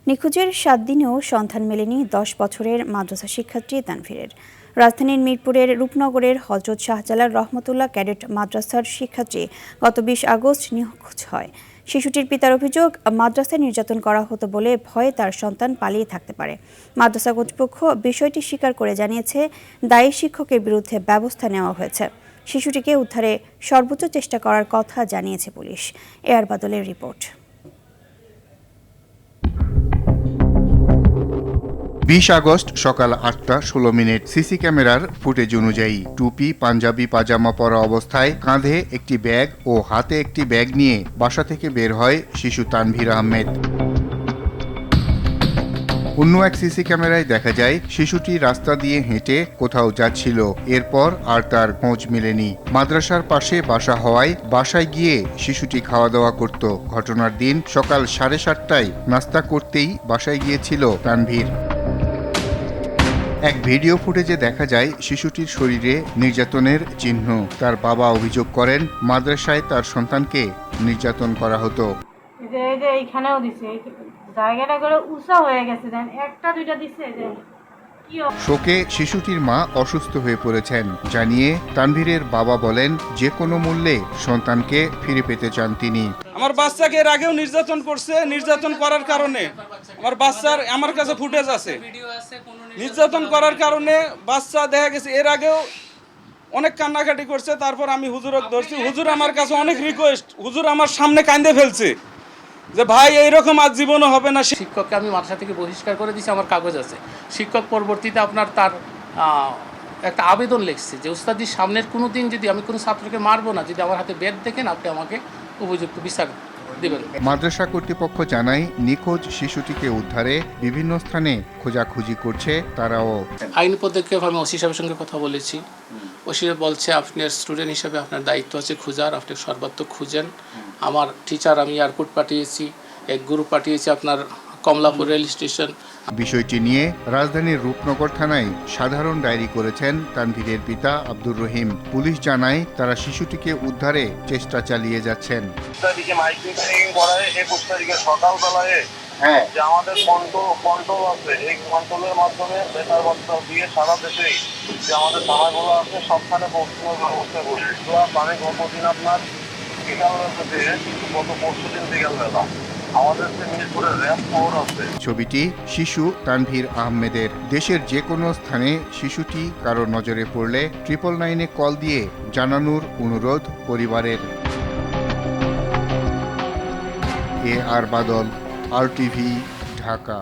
নিখোঁজের 7 দিনেও সন্ধান মেলেনি 10 বছরের মাদ্রাসা শিক্ষার্থী তানভীরের। রাজধানীর মিরপুরের রূপনগরের হযরত শাহজালাল রহমতুল্লাহ ক্যাডেট মাদ্রাসার শিক্ষার্থী গত 20 আগস্ট নিখোঁজ হয়। শিশুটির পিতার অভিযোগ, মাদ্রাসায় নির্যাতন করা হতো বলে ভয়ে তার সন্তান পালিয়ে থাকতে পারে। মাদ্রাসা কর্তৃপক্ষ বিষয়টি স্বীকার করে জানিয়েছে, দায়ী শিক্ষকের বিরুদ্ধে ব্যবস্থা নেওয়া হয়েছে। শিশুটিকে উদ্ধারে সর্বোচ্চ চেষ্টা করার কথা জানিয়েছে পুলিশ। এআর বাদলের রিপোর্ট। 20 আগস্ট সকাল 8:16 সিসি ক্যামেরার ফুটেজ অনুযায়ী টুপি, পাঞ্জাবি, পাজামা পরা অবস্থায় কাঁধে একটি ব্যাগ ও হাতে একটি ব্যাগ নিয়ে বাসা থেকে বের হয় শিশু তানভীর আহমেদ। অন্য এক সিসি ক্যামেরায় দেখা যায় শিশুটি রাস্তা দিয়ে হেঁটে কোথাও যাচ্ছিল। এরপর আর তার খোঁজ মেলেনি। মাদ্রাসার পাশে বাসা হওয়ায় বাসায় গিয়ে শিশুটি খাওয়া দাওয়া করত। ঘটনার দিন সকাল 7:30টায় নাস্তা করতেই বাসায় গিয়েছিল তানভীর। এক ভিডিও ফুটেজে দেখা যায় শিশুটির শরীরে নির্যাতনের চিহ্ন। তার বাবা অভিযোগ করেন, মাদ্রাসায় তার সন্তানকে নির্যাতন করা হতো। এইখানেও দিছে, জায়গাটা করে উঁচা হয়ে গেছে, দেন একটা দুইটা দিছে। শোকে শিশুটির মা অসুস্থ হয়ে পড়েছেন জানিয়ে তানভীরের বাবা বলেন, যে কোনো মূল্যে সন্তানকে ফিরে পেতে চান তিনি। আমার বাচ্চাকে এর আগেও নির্যাতন করছে, নির্যাতন করার কারণে আমার বাচ্চার আমার কাছে ফুটেজ আছে, নির্যাতন করার কারণে বাচ্চা দেখা গেছে এর আগেও অনেক কান্নাকাটি করছে। তারপর আমি হুজুরক ধরছি, হুজুর আমার কাছে অনেক রিকোয়েস্ট, হুজুর আমার সামনে কান্দে ফেলছে যে ভাই এইরকম আর জীবনও হবে না। শিক্ষককে আমি মাদ্রাসা থেকে বহিষ্কার করে দিয়েছি, আমার কাগজ আছে। শিক্ষক পরবর্তীতে আপনার তার একটা আবেদন লিখছে যে উস্তাদির সামনের কোনো দিন যদি আমি কোনো ছাত্রকে মারবো না, যদি আমার হাতে বেদ দেখেন আপনি আমাকে উপযুক্ত বিচার দেবেন। মাদ্রাসা কর্তৃপক্ষ জানায়, নিখোঁজ শিশুটিকে উদ্ধারে বিভিন্ন স্থানে খোঁজাখুঁজি করছে তারাও। আইনি পদক্ষেপ আমি ওসি সাহেবের সঙ্গে কথা বলেছি। ওসি বলছে আপনার স্টুডেন্ট হিসেবে আপনার দায়িত্ব আছে খোঁজার, আপনি সর্বাত্মক খুঁজেন। আমার টিচার আমি এয়ারপোর্ট পাঠিয়েছি, এক গ্রুপ পাঠিয়েছি আপনার কমলাপুর রেল স্টেশন। বিষয়টি নিয়ে রাজধানীর রূপনগর থানায় সাধারণ ডায়েরি করেছেন তানভীরের পিতা আব্দুর রহিম। পুলিশ জানায়, তারা শিশুটিকে উদ্ধারে চেষ্টা চালিয়ে যাচ্ছেন। সকালবেলায় যে আমাদের কন্ট্রোল আছে, এই কন্ট্রোলের মাধ্যমে বেতার বার্তা দিয়ে সারা দেশে যে আমাদের থানাগুলো আছে সবখানে পৌঁছানোর ব্যবস্থা করছি। আমি গতদিন আপনার গত পরশুদিন বিকালবেলা আমাদের যে মিরপুরের র্যাব ফোর আছে। ছবিটি শিশু তানভীর আহমেদের। দেশের যে কোনো স্থানে শিশুটি কারো নজরে পড়লে 999-এ কল দিয়ে জানানোর অনুরোধ পরিবারের। এআর বাদল, RTV, ঢাকা।